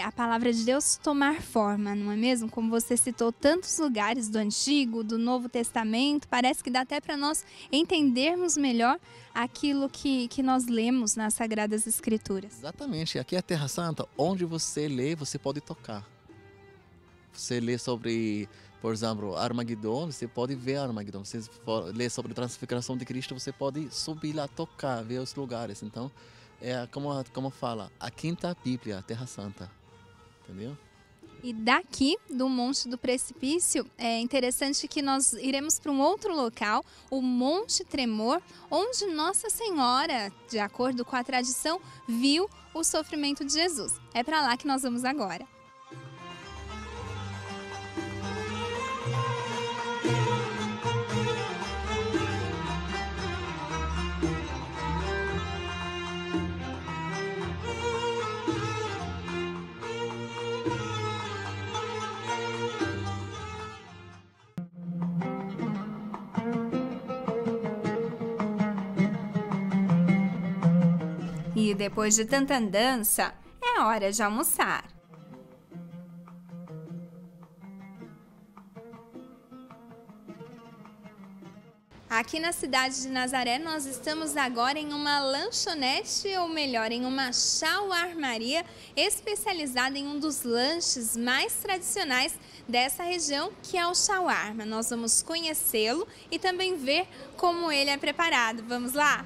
a palavra de Deus tomar forma, não é mesmo? Como você citou tantos lugares do Antigo, do Novo Testamento, parece que dá até para nós entendermos melhor aquilo que nós lemos nas Sagradas Escrituras. Exatamente, aqui é a Terra Santa, onde você lê, você pode tocar. Você lê sobre, por exemplo, Armagedon, você pode ver Armagedon. Você lê sobre a Transfiguração de Cristo, você pode subir lá, tocar, ver os lugares. Então, é como fala, a quinta Bíblia, a Terra Santa, entendeu? E daqui, do Monte do Precipício, é interessante que nós iremos para um outro local, o Monte Tremor, onde Nossa Senhora, de acordo com a tradição, viu o sofrimento de Jesus. É para lá que nós vamos agora. E depois de tanta andança, é hora de almoçar. Aqui na cidade de Nazaré, nós estamos agora em uma lanchonete, ou melhor, em uma shawarmaria especializada em um dos lanches mais tradicionais dessa região, que é o shawarma. Nós vamos conhecê-lo e também ver como ele é preparado. Vamos lá?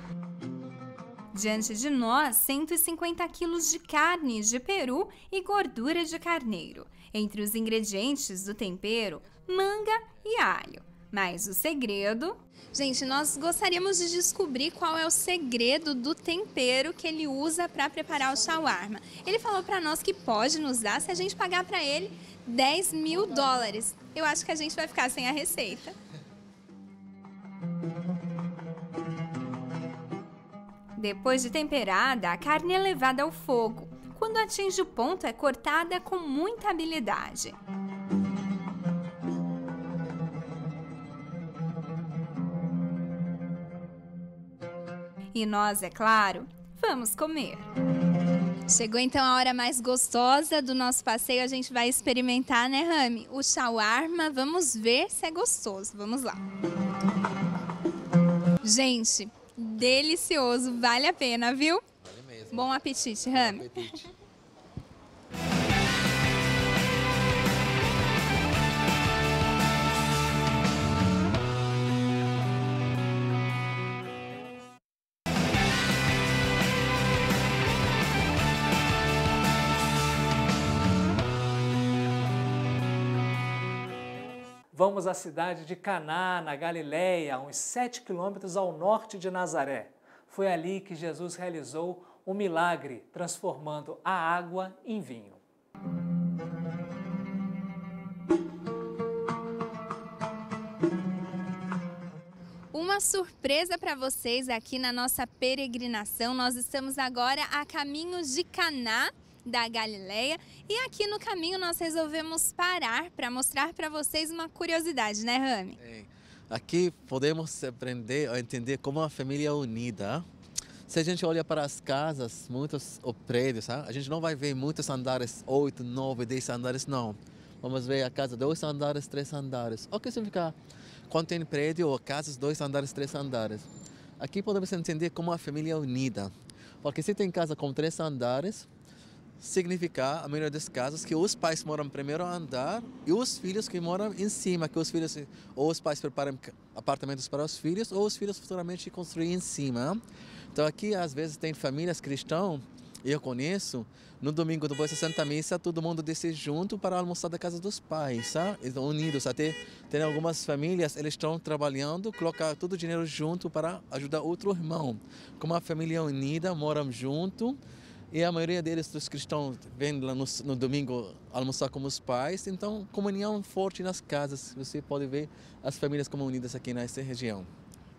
Diante de nós, 150 quilos de carne de peru e gordura de carneiro. Entre os ingredientes do tempero, manga e alho. Mas o segredo... Gente, nós gostaríamos de descobrir qual é o segredo do tempero que ele usa para preparar o shawarma. Ele falou para nós que pode nos dar se a gente pagar para ele $10.000. Eu acho que a gente vai ficar sem a receita. Depois de temperada, a carne é levada ao fogo. Quando atinge o ponto, é cortada com muita habilidade. E nós, é claro, vamos comer. Chegou então a hora mais gostosa do nosso passeio. A gente vai experimentar, né, Rami? O shawarma. vamos ver se é gostoso. Vamos lá. Gente, delicioso, vale a pena, viu? Vale mesmo. Bom apetite, Rami. Bom apetite. Vamos à cidade de Caná, na Galileia, a uns 7 quilômetros ao norte de Nazaré. Foi ali que Jesus realizou um milagre, transformando a água em vinho. Uma surpresa para vocês aqui na nossa peregrinação. Nós estamos agora a caminho de Caná da Galileia, e aqui no caminho nós resolvemos parar para mostrar para vocês uma curiosidade, né, Rami? Aqui podemos aprender a entender como a família é unida. Se a gente olha para as casas, muitos prédios, a gente não vai ver muitos andares, 8, 9, 10 andares, não. Vamos ver a casa 2 andares, 3 andares. O que significa quando tem prédio ou casas 2 andares, 3 andares? Aqui podemos entender como a família é unida. Porque se tem casa com 3 andares, significa, a maioria dos casos, que os pais moram no primeiro andar e os filhos que moram em cima, que os filhos, ou os pais preparam apartamentos para os filhos, ou os filhos futuramente construem em cima. Então aqui, às vezes, tem famílias cristãs eu conheço, no domingo depois da Santa Missa, todo mundo desce junto para almoçar da casa dos pais, sabe? Eles estão unidos, até tem algumas famílias, eles estão trabalhando, colocam todo o dinheiro junto para ajudar outro irmão. Como a família unida, moram junto, e a maioria deles, dos cristãos, vêm lá no domingo almoçar com os pais, então comunhão forte nas casas, você pode ver as famílias como unidas aqui nessa região.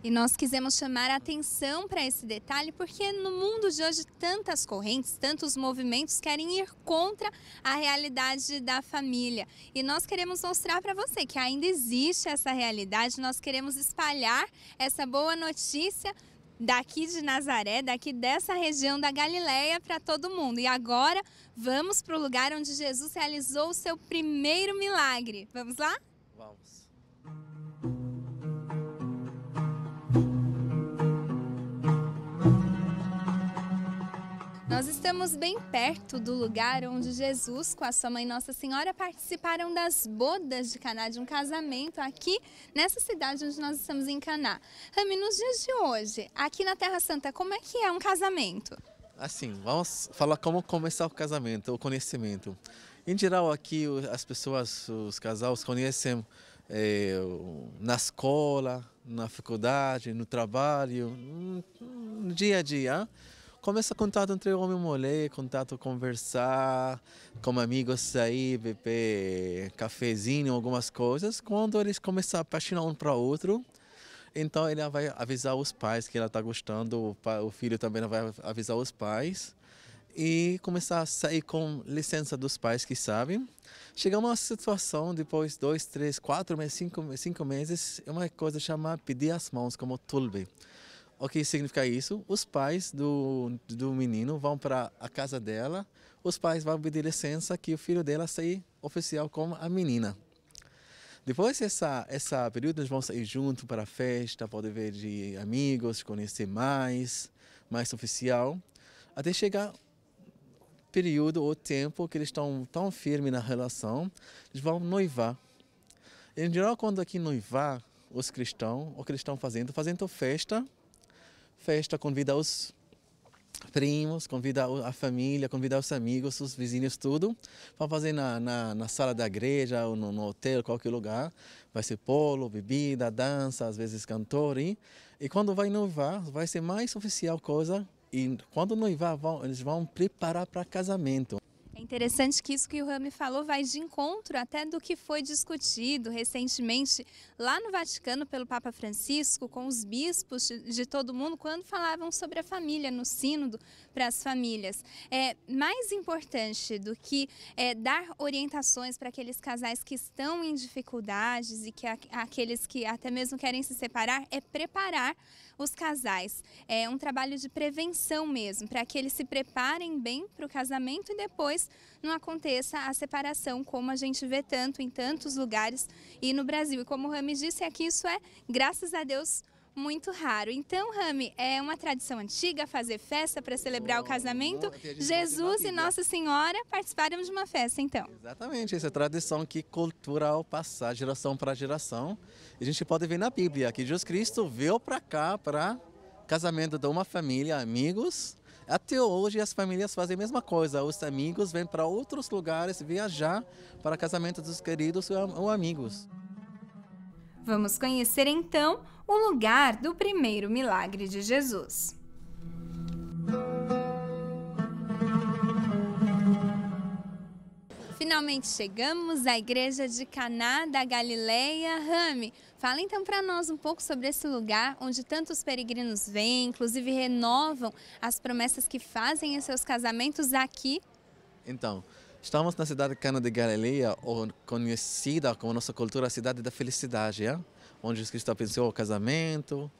E nós quisemos chamar a atenção para esse detalhe porque no mundo de hoje tantas correntes, tantos movimentos querem ir contra a realidade da família. E nós queremos mostrar para você que ainda existe essa realidade, nós queremos espalhar essa boa notícia daqui de Nazaré, daqui dessa região da Galileia para todo mundo. E agora vamos para o lugar onde Jesus realizou o seu primeiro milagre. Vamos lá? Vamos. Nós estamos bem perto do lugar onde Jesus, com a sua mãe Nossa Senhora, participaram das bodas de Caná, de um casamento aqui nessa cidade onde nós estamos em Caná. Rami, nos dias de hoje, aqui na Terra Santa, como é que é um casamento? Assim, vamos falar como começar o casamento, o conhecimento. Em geral, aqui as pessoas, os casais conhecem na escola, na faculdade, no trabalho, no dia a dia. Começa contato entre homem e mulher, contato, conversar, com amigos, sair, beber cafezinho, algumas coisas. Quando eles começam a apaixonar um para o outro, então ele vai avisar os pais que ela está gostando, o filho também vai avisar os pais e começar a sair com licença dos pais que sabem. Chega uma situação, depois 2, 3, 4 meses, 5 meses, é uma coisa chamada pedir as mãos, como tulbe. O que significa isso? Os pais do menino vão para a casa dela, os pais vão pedir licença que o filho dela saia oficial com a menina. Depois essa período, eles vão sair juntos para a festa, pode ver de amigos, conhecer mais oficial, até chegar período ou tempo que eles estão tão firmes na relação, eles vão noivar. Em geral, quando aqui noivar, os cristãos, o que eles estão fazendo festa, convida os primos, convida a família, convida os amigos, os vizinhos, tudo. Vão fazer na sala da igreja, ou no hotel, qualquer lugar. Vai ser polo, bebida, dança, às vezes cantor. E quando vai noivar, vai ser mais oficial coisa. E quando noivar, eles vão preparar para casamento. É interessante que isso que o Rami falou vai de encontro até do que foi discutido recentemente lá no Vaticano pelo Papa Francisco, com os bispos de todo mundo, quando falavam sobre a família, no sínodo para as famílias. Mais importante do que dar orientações para aqueles casais que estão em dificuldades e que aqueles que até mesmo querem se separar, é preparar os casais. É um trabalho de prevenção mesmo, para que eles se preparem bem para o casamento e depois não aconteça a separação, como a gente vê tanto em tantos lugares e no Brasil. E como o Rami disse, aqui isso é, graças a Deus, muito raro. Então, Rami, é uma tradição antiga fazer festa para celebrar o casamento. Jesus e Nossa Senhora participaram de uma festa, então. Exatamente, essa tradição que cultural passar geração para geração. A gente pode ver na Bíblia que Jesus Cristo veio para cá para casamento de uma família, amigos. Até hoje as famílias fazem a mesma coisa. Os amigos vêm para outros lugares viajar para casamento dos queridos ou amigos. Vamos conhecer então o lugar do primeiro milagre de Jesus. Finalmente chegamos à igreja de Caná da Galileia. Rami, fala então para nós um pouco sobre esse lugar onde tantos peregrinos vêm, inclusive renovam as promessas que fazem em seus casamentos aqui. Então, estamos na cidade de Caná da Galileia, conhecida como nossa cultura a cidade da felicidade, onde Jesus Cristo pensou o casamento,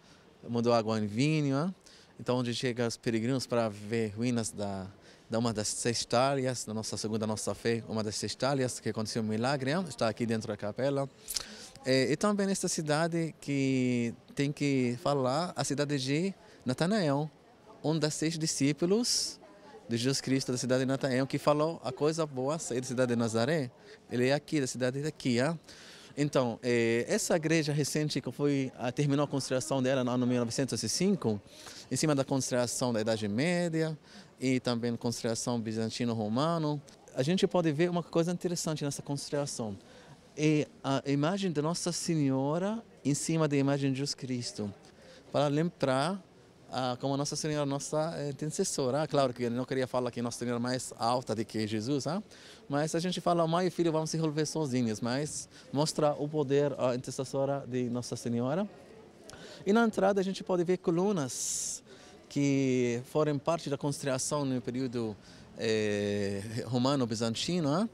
mudou água em vinho. Então, onde chegam os peregrinos para ver ruínas da uma das 6 talhas, da nossa fé, uma das 6 talhas que aconteceu um milagre, está aqui dentro da capela. E também nesta cidade que tem que falar, a cidade de Natanael, um dos 6 discípulos de Jesus Cristo da cidade de Natanael, que falou a coisa boa sair da cidade de Nazaré, ele é aqui, da cidade daqui. Então, essa igreja recente que terminou a construção dela no ano 1905, em cima da construção da Idade Média e também construção bizantino-romano, a gente pode ver uma coisa interessante nessa construção. É a imagem de Nossa Senhora em cima da imagem de Jesus Cristo, para lembrar como Nossa Senhora, nossa intercessora. Claro que eu não queria falar que Nossa Senhora é mais alta do que Jesus, mas a gente fala, mãe e filho vão se resolver sozinhos, mas mostra o poder, a intercessora de Nossa Senhora. E na entrada a gente pode ver colunas que foram parte da construção no período romano-bizantino,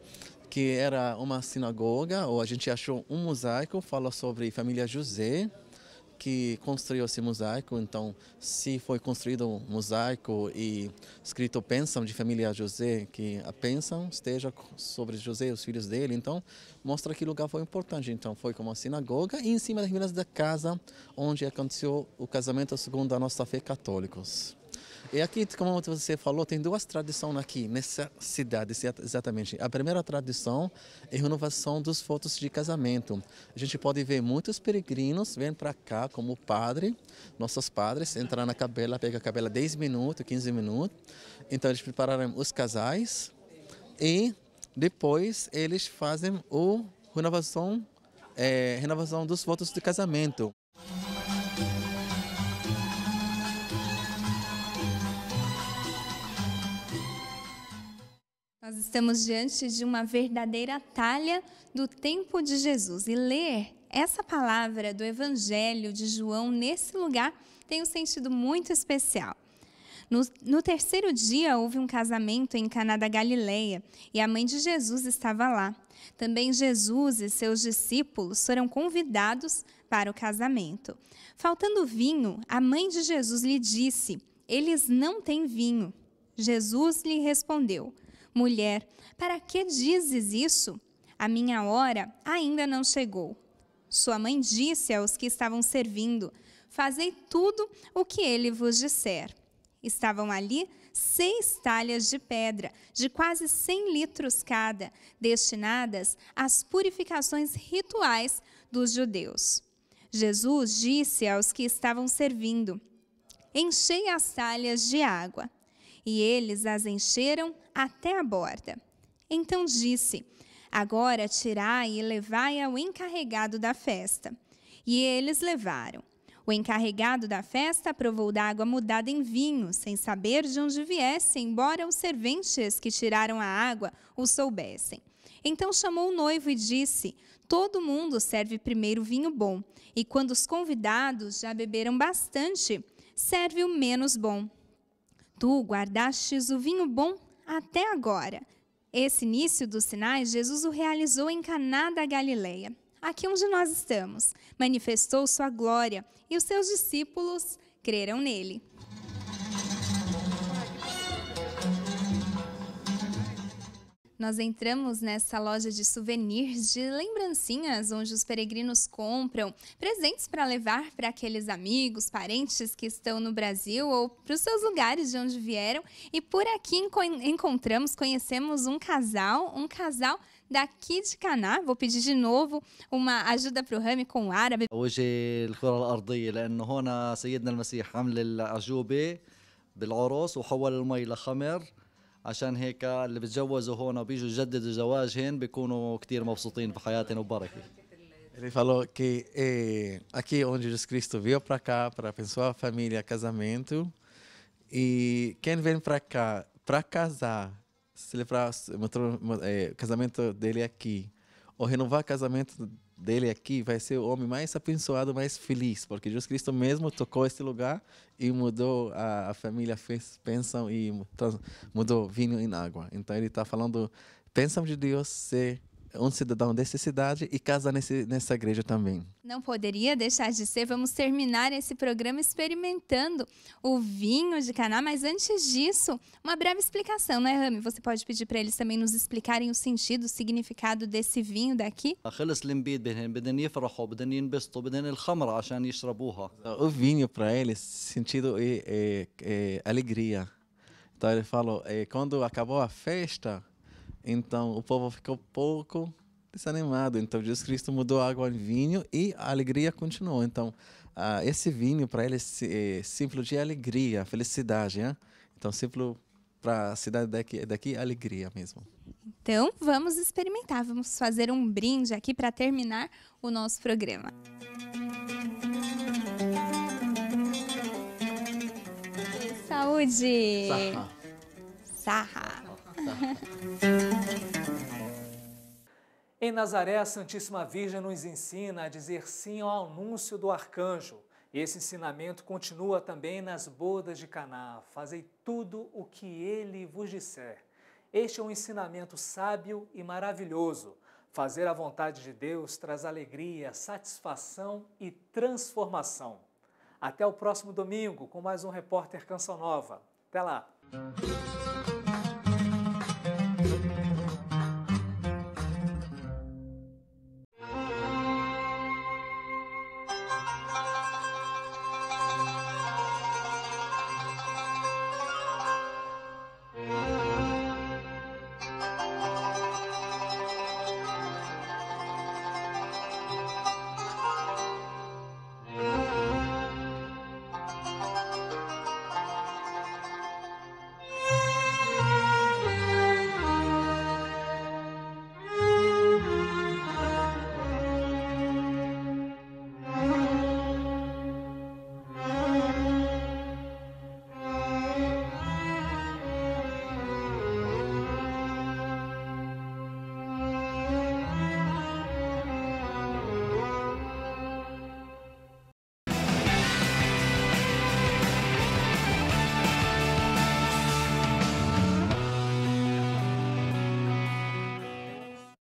que era uma sinagoga, ou a gente achou um mosaico, fala sobre a família José, que construiu esse mosaico. Então, se foi construído um mosaico e escrito bênção de família José, que a bênção esteja sobre José e os filhos dele, então mostra que o lugar foi importante. Então, foi como uma sinagoga e em cima das ruínas da casa onde aconteceu o casamento segundo a nossa fé católicos. E aqui, como você falou, tem duas tradições aqui nessa cidade, exatamente. A primeira tradição é a renovação dos votos de casamento. A gente pode ver muitos peregrinos vêm para cá como padre, nossos padres, entram na capela, pegam a capela 10 minutos, 15 minutos. Então, eles prepararam os casais e depois eles fazem a renovação dos votos de casamento. Nós estamos diante de uma verdadeira talha do tempo de Jesus. E ler essa palavra do Evangelho de João nesse lugar tem um sentido muito especial. No terceiro dia houve um casamento em Caná da Galileia e a mãe de Jesus estava lá. Também Jesus e seus discípulos foram convidados para o casamento. Faltando vinho, a mãe de Jesus lhe disse: "Eles não têm vinho." Jesus lhe respondeu: "Mulher, para que dizes isso? A minha hora ainda não chegou." Sua mãe disse aos que estavam servindo: "Fazei tudo o que ele vos disser." Estavam ali 6 talhas de pedra, de quase 100 litros cada, destinadas às purificações rituais dos judeus. Jesus disse aos que estavam servindo: "Enchei as talhas de água." E eles as encheram até a borda. Então disse: "Agora tirai e levai ao encarregado da festa." E eles levaram. O encarregado da festa provou da água mudada em vinho, sem saber de onde viesse, embora os serventes que tiraram a água o soubessem. Então chamou o noivo e disse: "Todo mundo serve primeiro vinho bom, e quando os convidados já beberam bastante, serve o menos bom. Tu guardastes o vinho bom até agora." Esse início dos sinais, Jesus o realizou em Caná da Galileia, aqui onde nós estamos. Manifestou sua glória e os seus discípulos creram nele. Nós entramos nessa loja de souvenirs, de lembrancinhas, onde os peregrinos compram presentes para levar para aqueles amigos, parentes que estão no Brasil ou para os seus lugares de onde vieram. E por aqui conhecemos um casal daqui de Caná. Vou pedir de novo uma ajuda para o Rami com o árabe. وجه الكرة الأرضية لأنه هنا سيدنا المسيح عمل الأعجوبة بالعروس وحول المي لخمر. عشان هيك اللي بتجوزوا هون وبيجوا يجددوا زواجهن بيكونوا كتير مبسوطين بحياتهم وبركة. Ele falou que aqui onde Jesus Cristo veio para cá para abençoar a família, casamento, e quem vem para cá para casar, celebrar o casamento dele aqui, ou renovar o casamento dele aqui, vai ser o homem mais abençoado, mais feliz, porque Jesus Cristo mesmo tocou esse lugar e mudou a família, fez bênção e mudou vinho em água. Então ele está falando, bênção de Deus ser um cidadão dessa cidade e casa nessa igreja também. Não poderia deixar de ser. Vamos terminar esse programa experimentando o vinho de Caná, mas antes disso, uma breve explicação, né, Rami? Você pode pedir para eles também nos explicarem o sentido, o significado desse vinho daqui? خلص النبيذ بدهن يفرحوا بدهن ينبسطوا بدهن الخمرة عشان يشربوها. O vinho para eles, sentido é alegria. Então ele falou, quando acabou a festa, então o povo ficou pouco desanimado. Então, Jesus Cristo mudou a água em vinho e a alegria continuou. Então, esse vinho para ele é símbolo de alegria, felicidade. Né? Então, símbolo para a cidade daqui, alegria mesmo. Então, vamos experimentar. Vamos fazer um brinde aqui para terminar o nosso programa. Saúde! Sarra! Em Nazaré, a Santíssima Virgem nos ensina a dizer sim ao anúncio do arcanjo. E esse ensinamento continua também nas bodas de Caná. Fazei tudo o que ele vos disser. Este é um ensinamento sábio e maravilhoso. Fazer a vontade de Deus traz alegria, satisfação e transformação. Até o próximo domingo com mais um Repórter Canção Nova. Até lá!